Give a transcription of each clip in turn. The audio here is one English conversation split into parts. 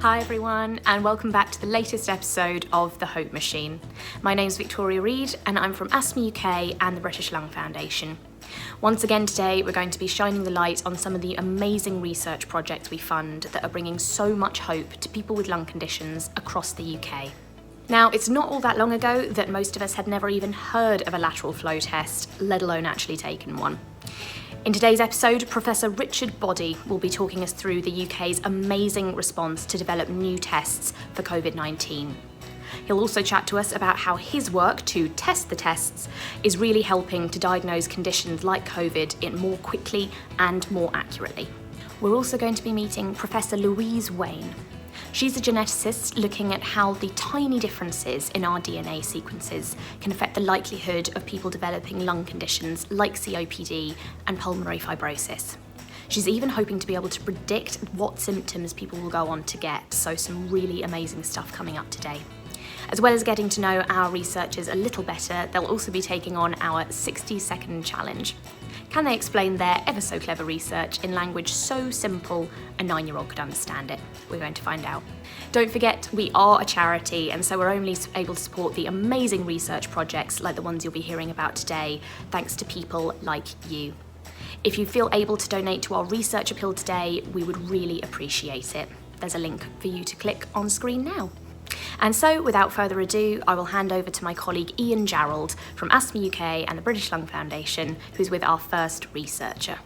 Hi everyone, and welcome back to the latest episode of The Hope Machine. My name's Victoria Reid, and I'm from Asthma UK and the British Lung Foundation. Once again today, we're going to be shining the light on some of the amazing research projects we fund that are bringing so much hope to people with lung conditions across the UK. Now, it's not all that long ago that most of us had never even heard of a lateral flow test, let alone actually taken one. In today's episode, Professor Richard Boddy will be talking us through the UK's amazing response to develop new tests for COVID-19. He'll also chat to us about how his work to test the tests is really helping to diagnose conditions like COVID more quickly and more accurately. We're also going to be meeting Professor Louise Wain. She's a geneticist looking at how the tiny differences in our DNA sequences can affect the likelihood of people developing lung conditions like COPD and pulmonary fibrosis. She's even hoping to be able to predict what symptoms people will go on to get, so some really amazing stuff coming up today. As well as getting to know our researchers a little better, they'll also be taking on our 60-second challenge. Can they explain their ever-so-clever research in language so simple a 9-year-old could understand it? We're going to find out. Don't forget, we are a charity, and so we're only able to support the amazing research projects like the ones you'll be hearing about today, thanks to people like you. If you feel able to donate to our research appeal today, we would really appreciate it. There's a link for you to click on screen now. And so, without further ado, I will hand over to my colleague Ian Gerald from Asthma UK and the British Lung Foundation, who's with our first researcher.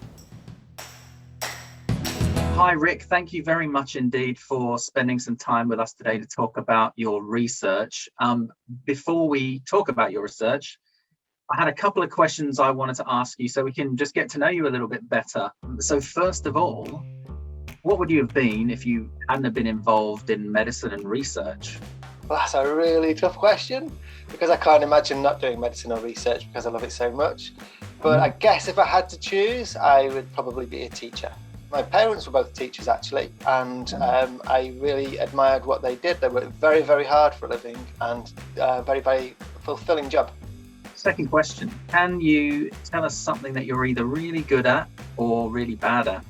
Hi Rick, thank you very much indeed for spending some time with us today to talk about your research. Before we talk about your research, I had a couple of questions I wanted to ask you so we can just get to know you a little bit better. So first of all, what would you have been if you hadn't have been involved in medicine and research? Well, that's a really tough question because I can't imagine not doing medicine or research because I love it so much. But I guess if I had to choose, I would probably be a teacher. My parents were both teachers actually, and I really admired what they did. They worked very, very hard for a living and very, very fulfilling job. Second question, can you tell us something that you're either really good at or really bad at?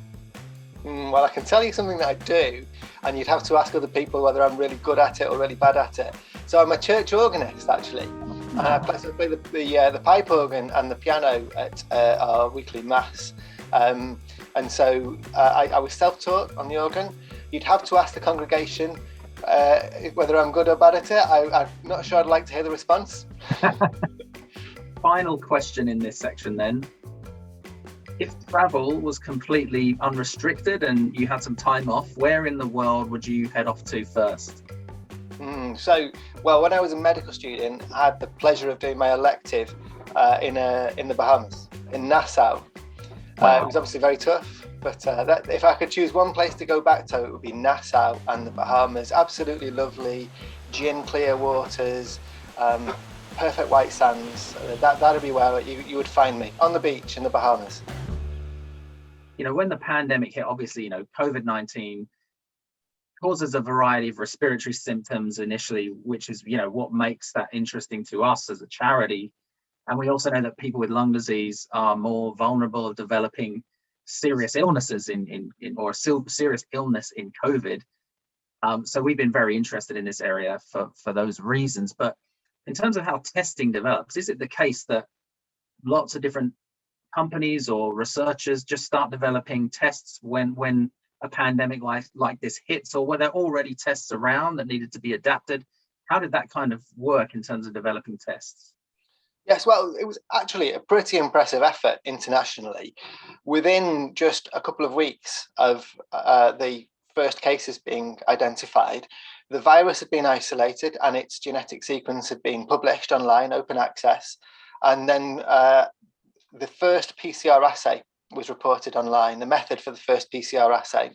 Well, I can tell you something that I do, and you'd have to ask other people whether I'm really good at it or really bad at it. So I'm a church organist, actually. And I play the pipe organ and the piano at our weekly mass. And so I was self-taught on the organ. You'd have to ask the congregation whether I'm good or bad at it. I'm not sure I'd like to hear the response. Final question in this section then. If travel was completely unrestricted and you had some time off, where in the world would you head off to first? When I was a medical student, I had the pleasure of doing my elective in the Bahamas, in Nassau. Wow. It was obviously very tough, but if I could choose one place to go back to, it would be Nassau and the Bahamas. Absolutely lovely, gin clear waters, perfect white sands. That'd be where you would find me, on the beach in the Bahamas. You know, when the pandemic hit, obviously, COVID-19 causes a variety of respiratory symptoms initially, which is, what makes that interesting to us as a charity. And we also know that people with lung disease are more vulnerable of developing serious illnesses or serious illness in COVID. So we've been very interested in this area for those reasons. But in terms of how testing develops, is it the case that lots of different companies or researchers just start developing tests when a pandemic like this hits, or were there already tests around that needed to be adapted? How did that kind of work in terms of developing tests? Yes, well, it was actually a pretty impressive effort internationally. Within just a couple of weeks of the first cases being identified, the virus had been isolated and its genetic sequence had been published online, open access, and then the first PCR assay was reported online, the method for the first PCR assay.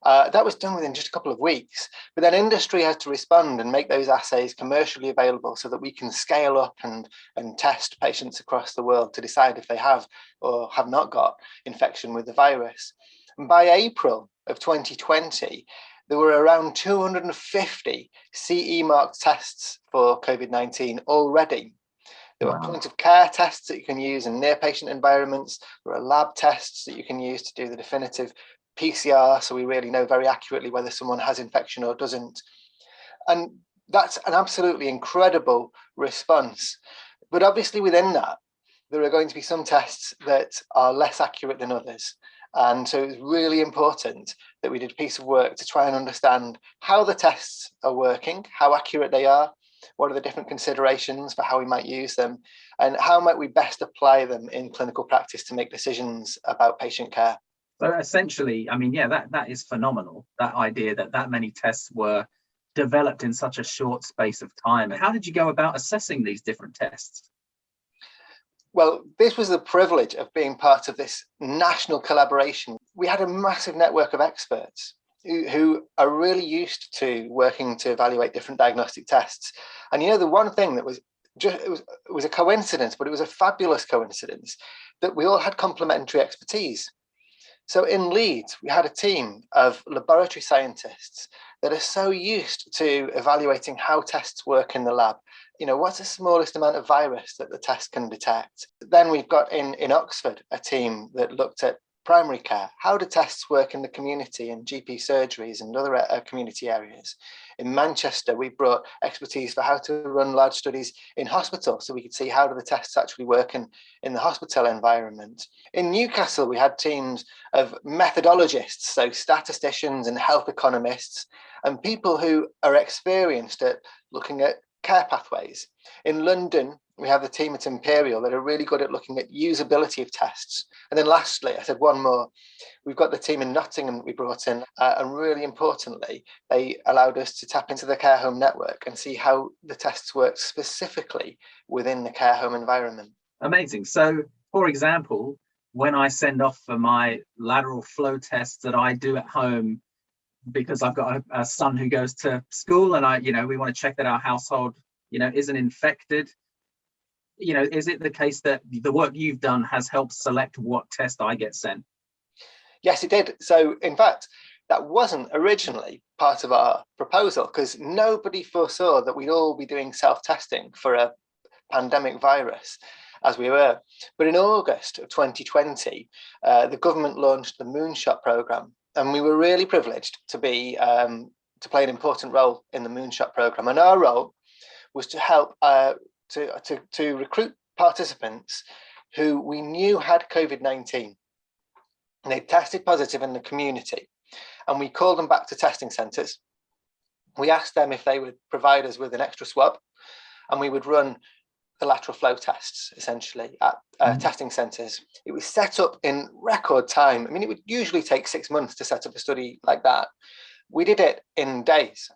That was done within just a couple of weeks, but then industry had to respond and make those assays commercially available so that we can scale up and test patients across the world to decide if they have or have not got infection with the virus. And by April of 2020, there were around 250 CE marked tests for COVID-19 already. There were point of care tests that you can use in near patient environments. There are lab tests that you can use to do the definitive PCR, so we really know very accurately whether someone has infection or doesn't. And that's an absolutely incredible response. But obviously within that, there are going to be some tests that are less accurate than others. And so it's really important that we did a piece of work to try and understand how the tests are working, how accurate they are, what are the different considerations for how we might use them, and how might we best apply them in clinical practice to make decisions about patient care. So essentially, I mean, yeah, that is phenomenal, that idea that many tests were developed in such a short space of time. How did you go about assessing these different tests? Well, this was the privilege of being part of this national collaboration. We had a massive network of experts who are really used to working to evaluate different diagnostic tests. And you know, the one thing that was just, it was a coincidence, but it was a fabulous coincidence that we all had complementary expertise. So in Leeds, we had a team of laboratory scientists that are so used to evaluating how tests work in the lab. You know, what's the smallest amount of virus that the test can detect? Then we've got in Oxford a team that looked at primary care. How do tests work in the community and GP surgeries and other community areas? In Manchester, we brought expertise for how to run large studies in hospital, so we could see how do the tests actually work in the hospital environment. In Newcastle, we had teams of methodologists, so statisticians and health economists, and people who are experienced at looking at care pathways. In London, we have the team at Imperial that are really good at looking at usability of tests. And then lastly, I said one more, we've got the team in Nottingham that we brought in, and really importantly, they allowed us to tap into the care home network and see how the tests work specifically within the care home environment. Amazing. So, for example, when I send off for my lateral flow tests that I do at home, because I've got a son who goes to school, and we want to check that our household, isn't infected. Is it the case that the work you've done has helped select what test I get sent? Yes, it did. So in fact, that wasn't originally part of our proposal because nobody foresaw that we'd all be doing self-testing for a pandemic virus as we were. But in August of 2020, the government launched the Moonshot programme, and we were really privileged to be to play an important role in the Moonshot programme. And our role was to help to recruit participants who we knew had COVID-19. And they tested positive in the community. And we called them back to testing centres. We asked them if they would provide us with an extra swab, and we would run the lateral flow tests essentially at testing centres. It was set up in record time. I mean, it would usually take 6 months to set up a study like that. We did it in days.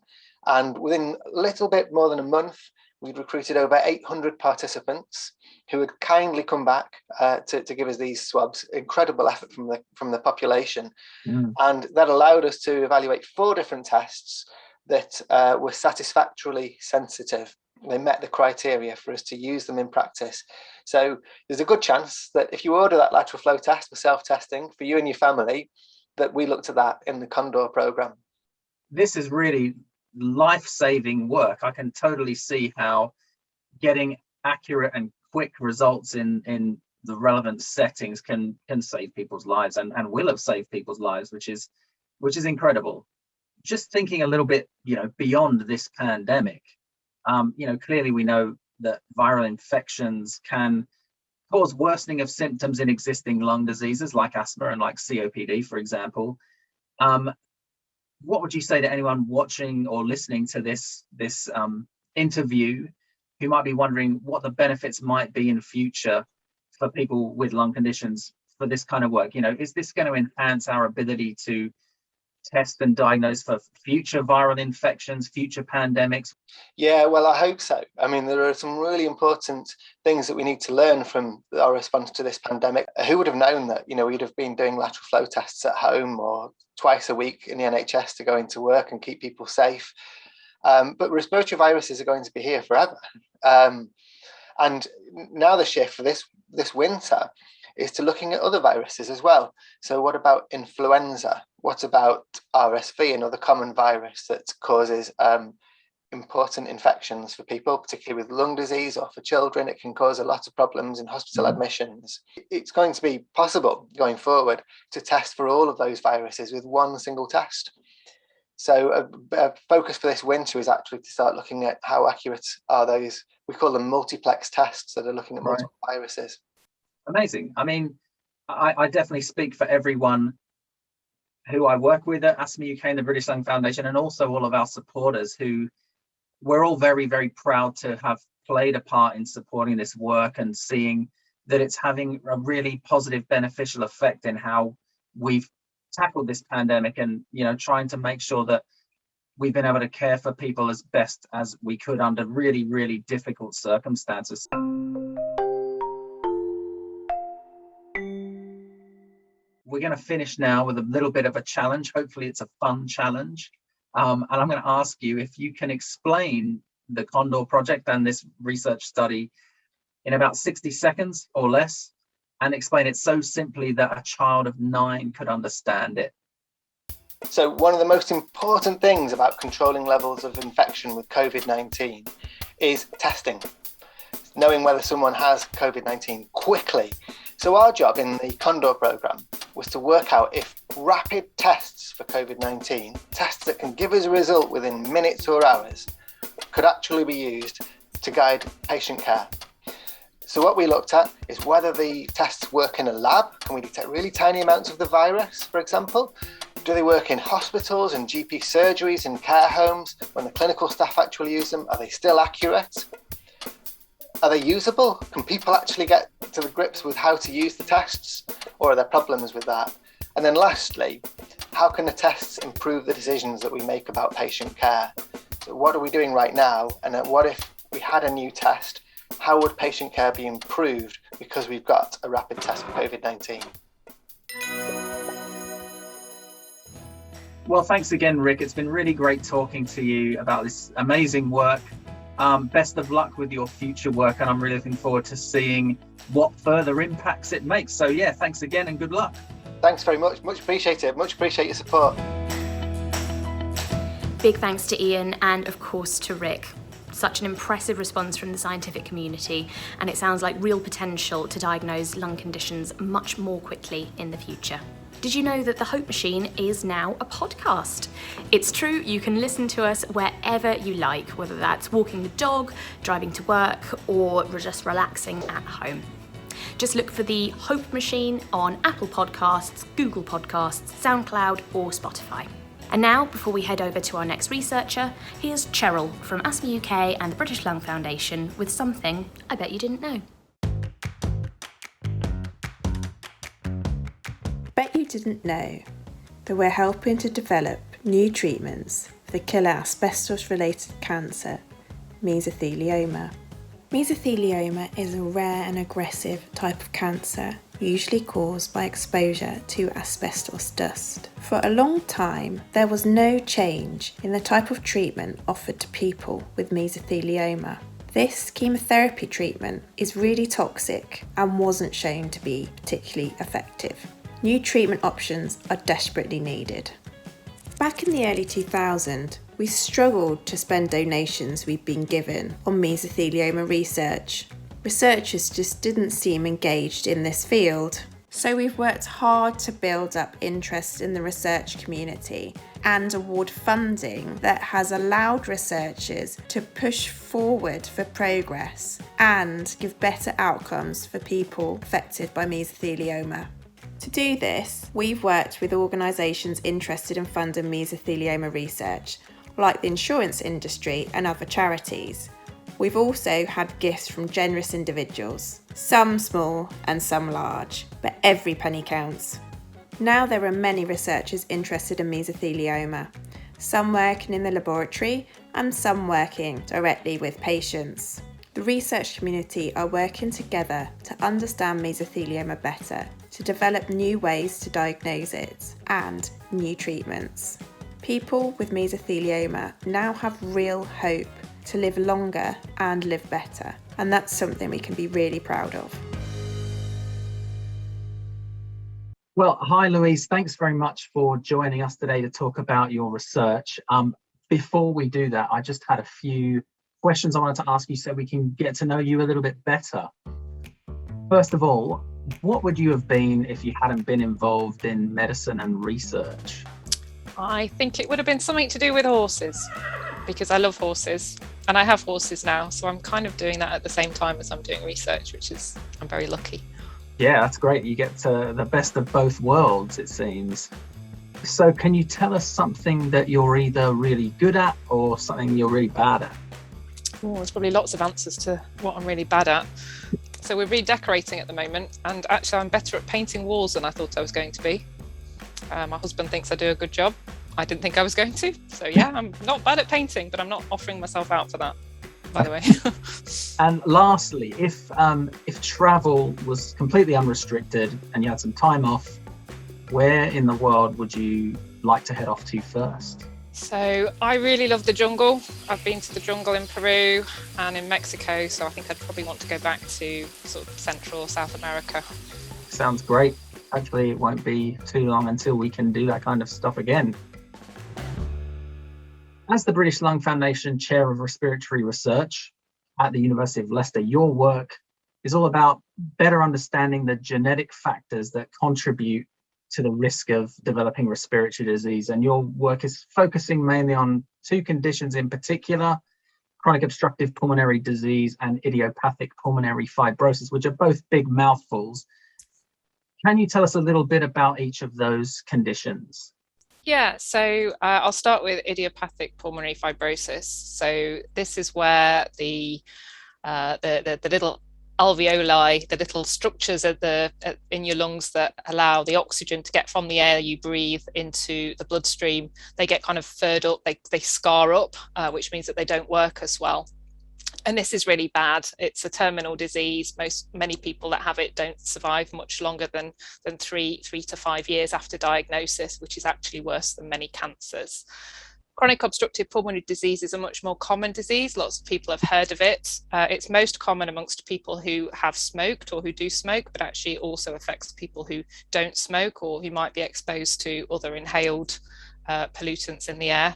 And within a little bit more than a month, we'd recruited over 800 participants who had kindly come back to give us these swabs. Incredible effort from the population. And that allowed us to evaluate 4 different tests that were satisfactorily sensitive. They met the criteria for us to use them in practice. So there's a good chance that if you order that lateral flow test for self-testing for you and your family, that we looked at that in the Condor programme. This is really life-saving work. I can totally see how getting accurate and quick results in the relevant settings can save people's lives and will have saved people's lives, which is incredible. Just thinking a little bit, beyond this pandemic, clearly we know that viral infections can cause worsening of symptoms in existing lung diseases like asthma and like COPD, for example. What would you say to anyone watching or listening to this interview who might be wondering what the benefits might be in future for people with lung conditions for this kind of work? Is this going to enhance our ability to test and diagnose for future viral infections, future pandemics? Yeah, well, I hope so. I mean, there are some really important things that we need to learn from our response to this pandemic. Who would have known that, we'd have been doing lateral flow tests at home or twice a week in the NHS to go into work and keep people safe. But respiratory viruses are going to be here forever. And now the shift for this winter is to looking at other viruses as well. So what about influenza? What about RSV, another common virus that causes important infections for people, particularly with lung disease, or for children. It can cause a lot of problems in hospital admissions. It's going to be possible going forward to test for all of those viruses with one single test. So a focus for this winter is actually to start looking at how accurate are those, we call them multiplex tests, that are looking at multiple viruses. Amazing. I mean, I definitely speak for everyone who I work with at Asthma UK and the British Lung Foundation, and also all of our supporters, who we're all very, very proud to have played a part in supporting this work and seeing that it's having a really positive, beneficial effect in how we've tackled this pandemic, and, you know, trying to make sure that we've been able to care for people as best as we could under really, really difficult circumstances. We're going to finish now with a little bit of a challenge. Hopefully it's a fun challenge. And I'm going to ask you if you can explain the Condor project and this research study in about 60 seconds or less, and explain it so simply that a child of 9 could understand it. So one of the most important things about controlling levels of infection with COVID-19 is testing, knowing whether someone has COVID-19 quickly. So our job in the Condor programme was to work out if rapid tests for COVID-19, tests that can give us a result within minutes or hours, could actually be used to guide patient care. So what we looked at is whether the tests work in a lab. Can we detect really tiny amounts of the virus, for example? Do they work in hospitals and GP surgeries and care homes? When the clinical staff actually use them, are they still accurate? Are they usable? Can people actually get to the grips with how to use the tests, or are there problems with that? And then lastly, how can the tests improve the decisions that we make about patient care? So what are we doing right now? And what if we had a new test? How would patient care be improved because we've got a rapid test for COVID-19? Well, thanks again, Rick. It's been really great talking to you about this amazing work. Best of luck with your future work, and I'm really looking forward to seeing what further impacts it makes. So yeah, thanks again and good luck. Thanks very much. Much appreciated. Much appreciate your support. Big thanks to Ian and of course to Rick. Such an impressive response from the scientific community, and it sounds like real potential to diagnose lung conditions much more quickly in the future. Did you know that The Hope Machine is now a podcast? It's true, you can listen to us wherever you like, whether that's walking the dog, driving to work, or just relaxing at home. Just look for The Hope Machine on Apple Podcasts, Google Podcasts, SoundCloud, or Spotify. And now, before we head over to our next researcher, here's Cheryl from Asthma UK and the British Lung Foundation with something I bet you didn't know. Bet you didn't know that we're helping to develop new treatments for the killer asbestos-related cancer, mesothelioma. Mesothelioma is a rare and aggressive type of cancer, usually caused by exposure to asbestos dust. For a long time, there was no change in the type of treatment offered to people with mesothelioma. This chemotherapy treatment is really toxic and wasn't shown to be particularly effective. New treatment options are desperately needed. Back in the early 2000s, we struggled to spend donations we'd been given on mesothelioma research. Researchers just didn't seem engaged in this field. So we've worked hard to build up interest in the research community and award funding that has allowed researchers to push forward for progress and give better outcomes for people affected by mesothelioma. To do this, we've worked with organisations interested in funding mesothelioma research, like the insurance industry and other charities. We've also had gifts from generous individuals, some small and some large, but every penny counts. Now there are many researchers interested in mesothelioma, some working in the laboratory and some working directly with patients. The research community are working together to understand mesothelioma better, to develop new ways to diagnose it and new treatments. People with mesothelioma now have real hope to live longer and live better, and that's something we can be really proud of. Well, hi Louise, thanks very much for joining us today to talk about your research. before we do that, I just had a few questions I wanted to ask you so we can get to know you a little bit better. First of all, what would you have been if you hadn't been involved in medicine and research? I think it would have been something to do with horses, because I love horses and I have horses now. So I'm kind of doing that at the same time as I'm doing research, I'm very lucky. Yeah, that's great. You get to the best of both worlds, it seems. So can you tell us something that you're either really good at or something you're really bad at? Oh, there's probably lots of answers to what I'm really bad at. So we're redecorating at the moment, and actually I'm better at painting walls than I thought I was going to be. My husband thinks I do a good job. I didn't think I was going to. So yeah, I'm not bad at painting, but I'm not offering myself out for that, by the way. And lastly, if travel was completely unrestricted and you had some time off, where in the world would you like to head off to first? So I really love the jungle. I've been to the jungle in Peru and in Mexico, so I think I'd probably want to go back to sort of Central or South America. Sounds great. Hopefully it won't be too long until we can do that kind of stuff again. As the British Lung Foundation Chair of Respiratory Research at the University of Leicester, your work is all about better understanding the genetic factors that contribute to the risk of developing respiratory disease. And your work is focusing mainly on two conditions in particular: chronic obstructive pulmonary disease and idiopathic pulmonary fibrosis, which are both big mouthfuls. Can you tell us a little bit about each of those conditions? Yeah, so I'll start with idiopathic pulmonary fibrosis. So this is where the little alveoli, the little structures in your lungs that allow the oxygen to get from the air you breathe into the bloodstream, they get kind of furred up, they scar up, which means that they don't work as well. And this is really bad. It's a terminal disease. Many people that have it don't survive much longer than 3 to 5 years after diagnosis, which is actually worse than many cancers. Chronic obstructive pulmonary disease is a much more common disease. Lots of people have heard of it. It's most common amongst people who have smoked or who do smoke, but actually it also affects people who don't smoke or who might be exposed to other inhaled pollutants in the air.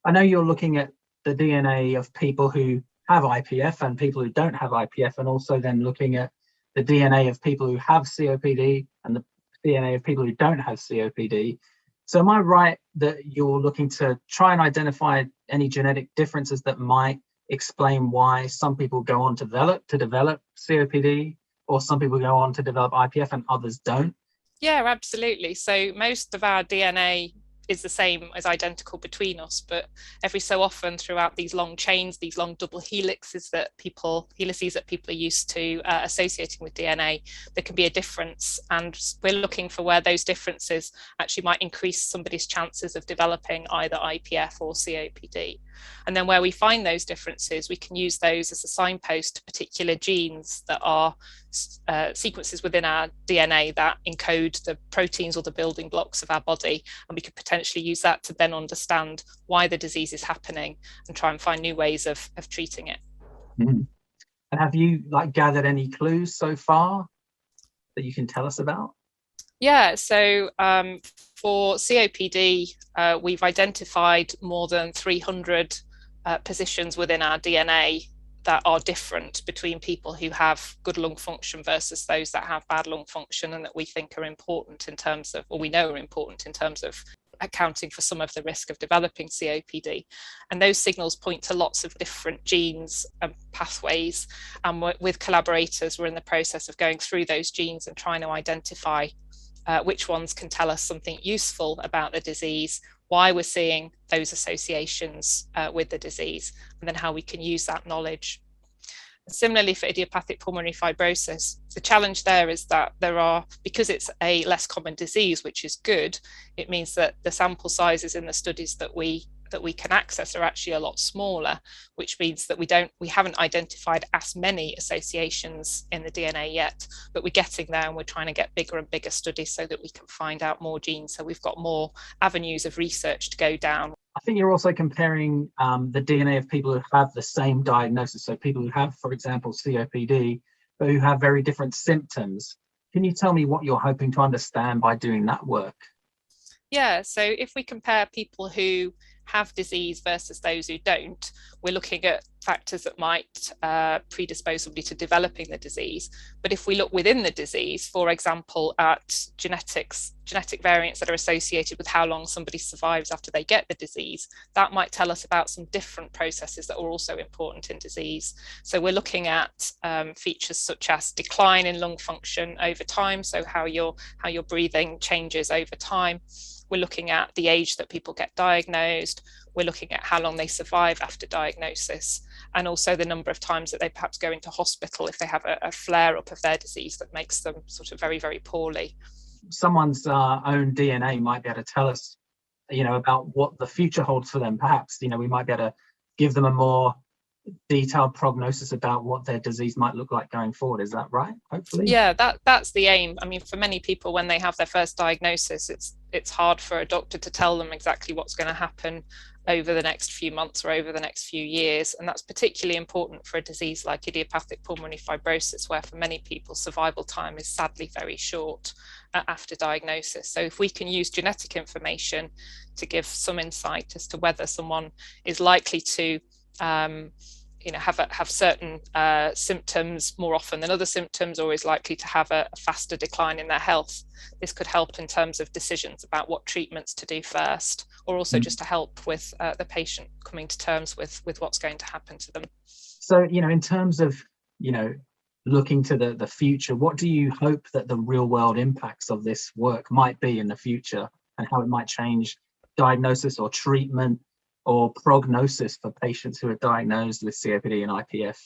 I know you're looking at the DNA of people who have IPF and people who don't have IPF, and also then looking at the DNA of people who have COPD and the DNA of people who don't have COPD. So am I right that you're looking to try and identify any genetic differences that might explain why some people go on to develop COPD, or some people go on to develop IPF and others don't? Yeah, absolutely. So most of our DNA is the same, as identical between us, but every so often throughout these long chains, these long double helices that people are used to associating with DNA, there can be a difference, and we're looking for where those differences actually might increase somebody's chances of developing either IPF or COPD. And then where we find those differences, we can use those as a signpost to particular genes that are sequences within our DNA that encode the proteins or the building blocks of our body, and we could potentially use that to then understand why the disease is happening and try and find new ways of treating it. And have you gathered any clues so far that you can tell us about? Yeah, so for COPD, we've identified more than 300 positions within our DNA that are different between people who have good lung function versus those that have bad lung function, and that we think are important in terms of, or we know are important in terms of accounting for some of the risk of developing COPD. And those signals point to lots of different genes and pathways. And with collaborators, we're in the process of going through those genes and trying to identify which ones can tell us something useful about the disease, why we're seeing those associations with the disease, and then how we can use that knowledge. Similarly, for idiopathic pulmonary fibrosis, the challenge there is that because it's a less common disease, which is good, it means that the sample sizes in the studies that we can access are actually a lot smaller, which means that we haven't identified as many associations in the DNA yet, but we're getting there, and we're trying to get bigger and bigger studies so that we can find out more genes. So we've got more avenues of research to go down. I think you're also comparing the DNA of people who have the same diagnosis. So people who have, for example, COPD, but who have very different symptoms. Can you tell me what you're hoping to understand by doing that work? Yeah, so if we compare people who have disease versus those who don't, we're looking at factors that might predispose somebody to developing the disease. But if we look within the disease, for example, at genetic variants that are associated with how long somebody survives after they get the disease, that might tell us about some different processes that are also important in disease. So we're looking at features such as decline in lung function over time, so how your breathing changes over time. We're looking at the age that people get diagnosed. We're looking at how long they survive after diagnosis, and also the number of times that they perhaps go into hospital if they have a flare-up of their disease that makes them sort of very, very poorly. Someone's own DNA might be able to tell us, about what the future holds for them. Perhaps, we might be able to give them a more detailed prognosis about what their disease might look like going forward. Is that right? Hopefully. Yeah, that's the aim. I mean, for many people, when they have their first diagnosis, it's hard for a doctor to tell them exactly what's going to happen over the next few months or over the next few years. And that's particularly important for a disease like idiopathic pulmonary fibrosis, where for many people survival time is sadly very short after diagnosis. So if we can use genetic information to give some insight as to whether someone is likely to have certain symptoms more often than other symptoms, or is likely to have a faster decline in their health, this could help in terms of decisions about what treatments to do first, or also just to help with the patient coming to terms with what's going to happen to them. So, in terms of, looking to the future, what do you hope that the real world impacts of this work might be in the future, and how it might change diagnosis or treatment or prognosis for patients who are diagnosed with COPD and IPF?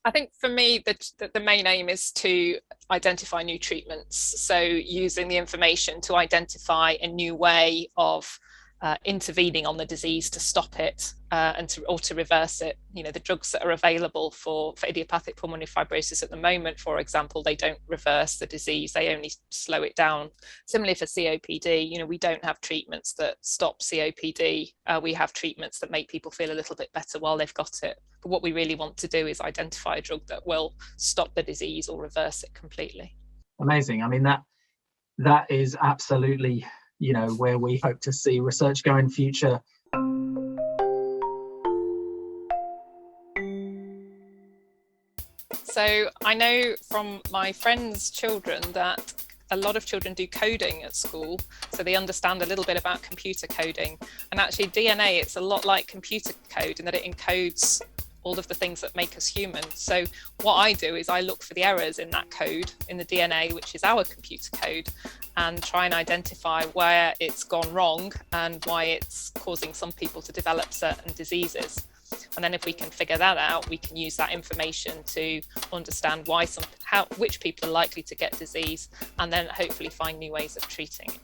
I think for me, the main aim is to identify new treatments. So using the information to identify a new way of intervening on the disease to stop it or to reverse it. The drugs that are available for idiopathic pulmonary fibrosis at the moment, for example, they don't reverse the disease, they only slow it down. Similarly for COPD, we don't have treatments that stop COPD. We have treatments that make people feel a little bit better while they've got it. But what we really want to do is identify a drug that will stop the disease or reverse it completely. Amazing. I mean, that is absolutely where we hope to see research go in future. So I know from my friends' children that a lot of children do coding at school, so they understand a little bit about computer coding. And actually DNA, it's a lot like computer code in that it encodes all of the things that make us human. So what I do is I look for the errors in that code, in the DNA, which is our computer code, and try and identify where it's gone wrong and why it's causing some people to develop certain diseases. And then if we can figure that out, we can use that information to understand which people are likely to get disease, and then hopefully find new ways of treating it.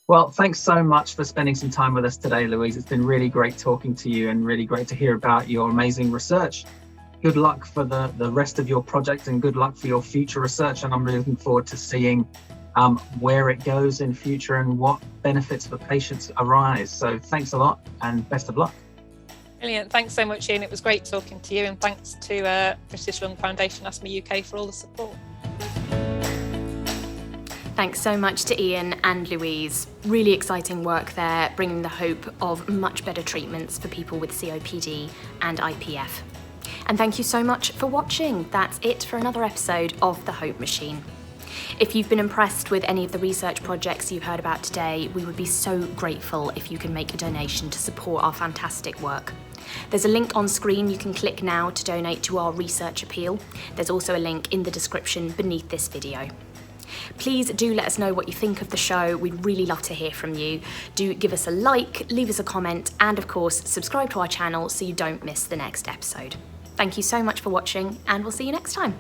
Well, thanks so much for spending some time with us today, Louise. It's been really great talking to you and really great to hear about your amazing research. Good luck for the rest of your project, and good luck for your future research. And I'm really looking forward to seeing where it goes in future and what benefits for patients arise. So thanks a lot and best of luck. Brilliant. Thanks so much, Ian. It was great talking to you, and thanks to British Lung Foundation Asthma UK for all the support. Thanks so much to Ian and Louise. Really exciting work there, bringing the hope of much better treatments for people with COPD and IPF. And thank you so much for watching. That's it for another episode of The Hope Machine. If you've been impressed with any of the research projects you've heard about today, we would be so grateful if you can make a donation to support our fantastic work. There's a link on screen you can click now to donate to our research appeal. There's also a link in the description beneath this video. Please do let us know what you think of the show. We'd really love to hear from you. Do give us a like, leave us a comment, and of course, subscribe to our channel so you don't miss the next episode. Thank you so much for watching, and we'll see you next time.